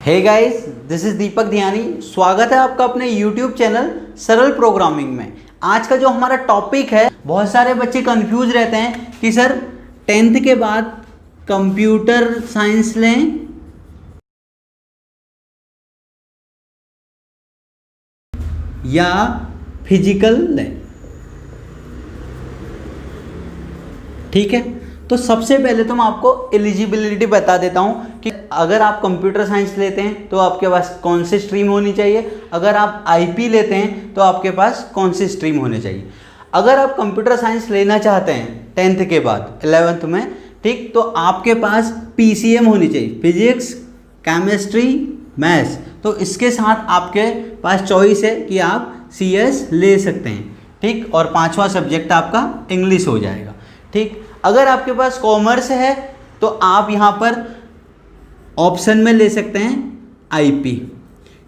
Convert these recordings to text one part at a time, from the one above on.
Hey guys, this is दीपक ध्यानी। स्वागत है आपका अपने YouTube चैनल सरल प्रोग्रामिंग में। आज का जो हमारा टॉपिक है, बहुत सारे बच्चे कंफ्यूज रहते हैं कि सर 10th के बाद कंप्यूटर साइंस लें या फिजिकल लें। ठीक है, तो सबसे पहले तो मैं आपको एलिजिबिलिटी बता देता हूं कि अगर आप कंप्यूटर साइंस लेते हैं तो आपके पास कौन सी स्ट्रीम होनी चाहिए, अगर आप आईपी लेते हैं तो आपके पास कौन सी स्ट्रीम होनी चाहिए। अगर आप कंप्यूटर साइंस लेना चाहते हैं 10th के बाद 11th में, ठीक, तो आपके पास पीसीएम होनी चाहिए, फिजिक्स केमिस्ट्री मैथ्स। तो इसके साथ आपके पास चॉइस है कि आप सीएस ले सकते हैं, ठीक, और 5वां सब्जेक्ट आपका इंग्लिश हो जाएगा। ठीक, अगर आपके पास कॉमर्स है तो आप यहाँ पर ऑप्शन में ले सकते हैं आईपी,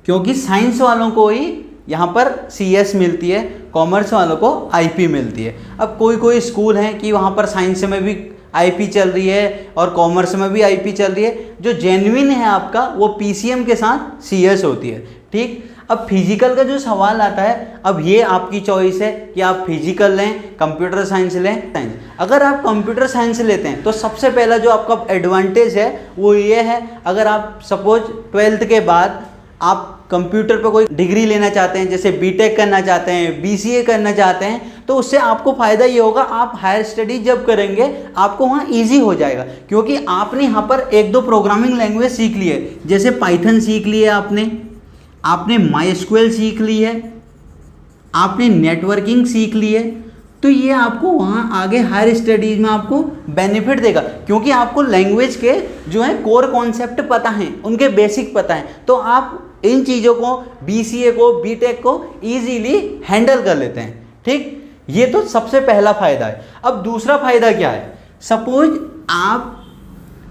क्योंकि साइंस वालों को ही यहाँ पर सीएस मिलती है, कॉमर्स वालों को आईपी मिलती है। अब कोई कोई स्कूल हैं कि वहाँ पर साइंस में भी आईपी चल रही है और कॉमर्स में भी आईपी चल रही है। जो जेन्युइन है आपका वो पीसीएम के साथ सीएस होती है। ठीक, अब फिजिकल का जो सवाल आता है, अब ये आपकी चॉइस है कि आप फिजिकल लें, कंप्यूटर साइंस लें। साइंस, अगर आप कंप्यूटर साइंस लेते हैं तो सबसे पहला जो आपका एडवांटेज है वो ये है, अगर आप सपोज 12th के बाद आप कंप्यूटर पर कोई डिग्री लेना चाहते हैं, जैसे बीटेक करना चाहते हैं, बीसीए करना चाहते हैं, तो उससे आपको फ़ायदा ये होगा, आप हायर स्टडी जब करेंगे आपको वहाँ इजी हो जाएगा, क्योंकि आपने यहाँ पर 1-2 प्रोग्रामिंग लैंग्वेज सीख ली है। जैसे पाइथन सीख ली है आपने माइस्क्वेल सीख ली है, आपने नेटवर्किंग सीख ली है। तो ये आपको वहाँ आगे हायर स्टडीज़ में आपको बेनिफिट देगा, क्योंकि आपको लैंग्वेज के जो है कोर कॉन्सेप्ट पता हैं, उनके बेसिक पता हैं। तो आप इन चीज़ों को, बीसीए को, बीटेक को ईजीली हैंडल कर लेते हैं। ठीक, ये तो सबसे पहला फ़ायदा है। अब दूसरा फ़ायदा क्या है, सपोज आप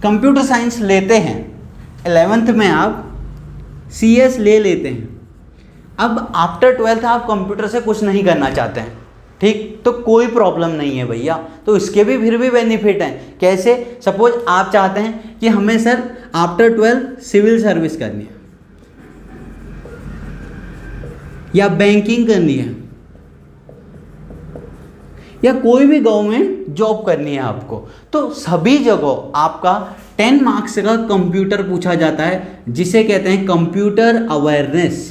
कंप्यूटर साइंस लेते हैं, 11th में आप सीएस ले लेते हैं, अब आफ्टर 12th आप कंप्यूटर से कुछ नहीं करना चाहते हैं, ठीक, तो कोई प्रॉब्लम नहीं है भैया, तो इसके भी फिर भी बेनिफिट हैं। कैसे, सपोज आप चाहते हैं कि हमें sir after 12th civil service करनी है या बैंकिंग करनी है या कोई भी गवर्नमेंट जॉब करनी है आपको, तो सभी जगह आपका 10 मार्क्स का कंप्यूटर पूछा जाता है, जिसे कहते हैं कंप्यूटर अवेयरनेस।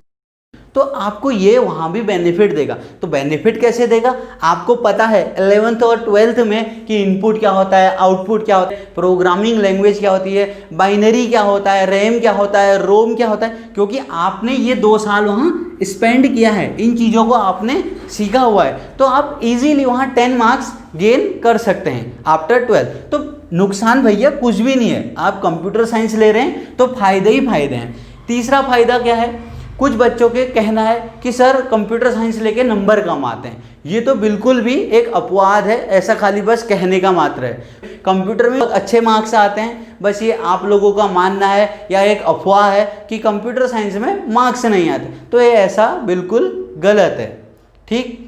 तो आपको ये वहाँ भी बेनिफिट देगा। तो बेनिफिट कैसे देगा, आपको पता है 11th और 12th में कि इनपुट क्या होता है, आउटपुट क्या होता है, प्रोग्रामिंग लैंग्वेज क्या होती है, बाइनरी क्या होता है, रैम क्या होता है, रोम क्या होता है, क्योंकि आपने ये 2 साल वहाँ स्पेंड किया है, इन चीज़ों को आपने सीखा हुआ है। तो आप इजीली वहाँ 10 मार्क्स गेन कर सकते हैं आफ्टर 12th। तो नुकसान भैया कुछ भी नहीं है, आप कंप्यूटर साइंस ले रहे हैं तो फायदे ही फायदे हैं। तीसरा फायदा क्या है, कुछ बच्चों के कहना है कि सर कंप्यूटर साइंस लेके नंबर कम आते हैं। ये तो बिल्कुल भी एक अपवाद है, ऐसा खाली बस कहने का मात्र है। कंप्यूटर में अच्छे मार्क्स आते हैं, बस ये आप लोगों का मानना है या एक अफवाह है कि कंप्यूटर साइंस में मार्क्स नहीं आते, तो ये ऐसा बिल्कुल गलत है। ठीक,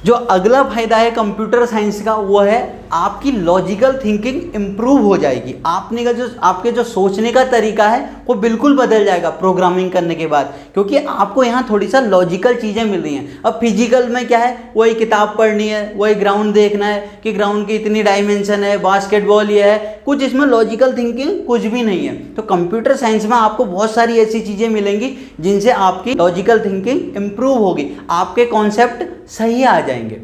जो अगला फायदा है कंप्यूटर साइंस का वो है आपकी लॉजिकल थिंकिंग इम्प्रूव हो जाएगी। आपके जो सोचने का तरीका है वो बिल्कुल बदल जाएगा प्रोग्रामिंग करने के बाद, क्योंकि आपको यहाँ थोड़ी सा लॉजिकल चीज़ें मिल रही हैं। अब फिजिकल में क्या है, वही किताब पढ़नी है, वही ग्राउंड देखना है कि ग्राउंड की इतनी डायमेंशन है, बास्केटबॉल ये है, कुछ इसमें लॉजिकल थिंकिंग कुछ भी नहीं है। तो कंप्यूटर साइंस में आपको बहुत सारी ऐसी चीज़ें मिलेंगी जिनसे आपकी लॉजिकल थिंकिंग इम्प्रूव होगी, आपके कॉन्सेप्ट सही आ जाएंगे।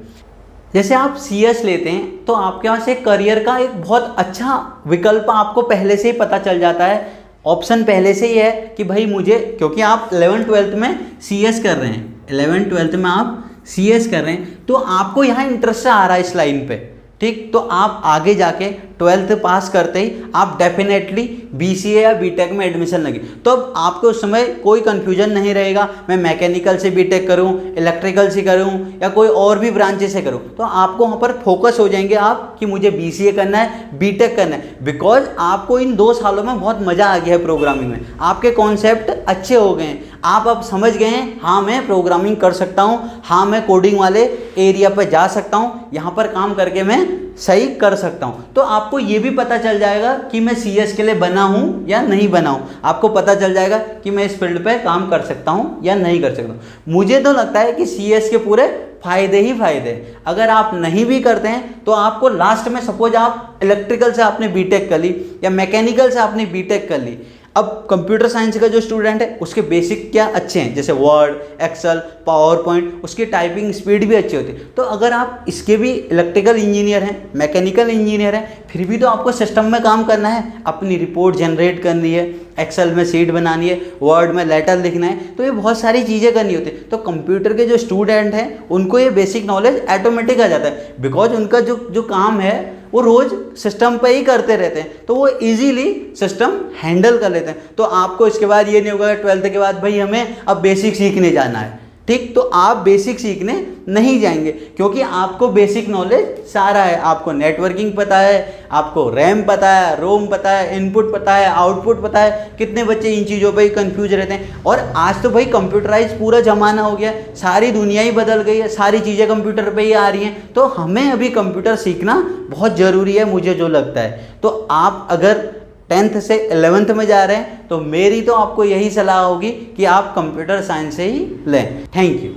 जैसे आप सीएस लेते हैं तो आपके पास एक करियर का एक बहुत अच्छा विकल्प आपको पहले से ही पता चल जाता है, ऑप्शन पहले से ही है कि भाई मुझे, क्योंकि आप 11th-12th में सीएस कर रहे हैं, 11th-12th में आप सीएस कर रहे हैं, तो आपको यहाँ इंटरेस्ट आ रहा है इस लाइन पे। ठीक, तो आप आगे जाके 12th पास करते ही आप डेफिनेटली बीसीए या बीटेक में एडमिशन लगे, तो अब आपको उस समय कोई कन्फ्यूजन नहीं रहेगा, मैं मैकेनिकल से बीटेक करूं, इलेक्ट्रिकल से करूं या कोई और भी ब्रांचेस से करूं। तो आपको वहाँ पर फोकस हो जाएंगे आप कि मुझे बीसीए करना है, बीटेक करना है, बिकॉज आपको इन 2 सालों में बहुत मज़ा आ गया है प्रोग्रामिंग में, आपके कॉन्सेप्ट अच्छे हो गए हैं, आप अब समझ गए हैं हाँ मैं प्रोग्रामिंग कर सकता हूँ, हाँ मैं कोडिंग वाले एरिया पर जा सकता हूँ, यहाँ पर काम करके मैं सही कर सकता हूँ। तो आपको ये भी पता चल जाएगा कि मैं CS के लिए बना हूँ या नहीं बना हूँ। आपको पता चल जाएगा कि मैं इस फील्ड पे काम कर सकता हूँ या नहीं कर सकता हूँ। मुझे तो लगता है कि CS के पूरे फायदे ही फायदे। अगर आप नहीं भी करते हैं तो आपको लास्ट में, सपोज आप इलेक्ट्रिकल से आपने बीटेक कर ली या मैकेनिकल से आपने बीटेक कर ली, अब कंप्यूटर साइंस का जो स्टूडेंट है उसके बेसिक क्या अच्छे हैं, जैसे वर्ड, एक्सेल, पावर पॉइंट, उसकी टाइपिंग स्पीड भी अच्छी होती है। तो अगर आप इसके भी इलेक्ट्रिकल इंजीनियर हैं, मैकेनिकल इंजीनियर हैं, फिर भी तो आपको सिस्टम में काम करना है, अपनी रिपोर्ट जनरेट करनी है, एक्सेल में शीट बनानी है, वर्ड में लेटर लिखना है, तो ये बहुत सारी चीज़ें करनी होती है। तो कंप्यूटर के जो स्टूडेंट हैं उनको ये बेसिक नॉलेज ऑटोमेटिक आ जाता है, बिकॉज उनका जो काम है वो रोज सिस्टम पे ही करते रहते हैं, तो वो इजीली सिस्टम हैंडल कर लेते हैं। तो आपको इसके बाद ये नहीं होगा 12th के बाद भाई हमें अब बेसिक सीखने जाना है, ठीक, तो आप बेसिक सीखने नहीं जाएंगे, क्योंकि आपको बेसिक नॉलेज सारा है। आपको नेटवर्किंग पता है, आपको रैम पता है, रोम पता है, इनपुट पता है, आउटपुट पता है। कितने बच्चे इन चीज़ों पे ही कंफ्यूज रहते हैं। और आज तो भाई कंप्यूटराइज पूरा ज़माना हो गया, सारी दुनिया ही बदल गई है, सारी चीज़ें कंप्यूटर पे ही आ रही हैं। तो हमें अभी कंप्यूटर सीखना बहुत ज़रूरी है, मुझे जो लगता है। तो आप अगर 10th से 11th में जा रहे हैं तो मेरी तो आपको यही सलाह होगी कि आप कंप्यूटर साइंस से ही लें। Thank you.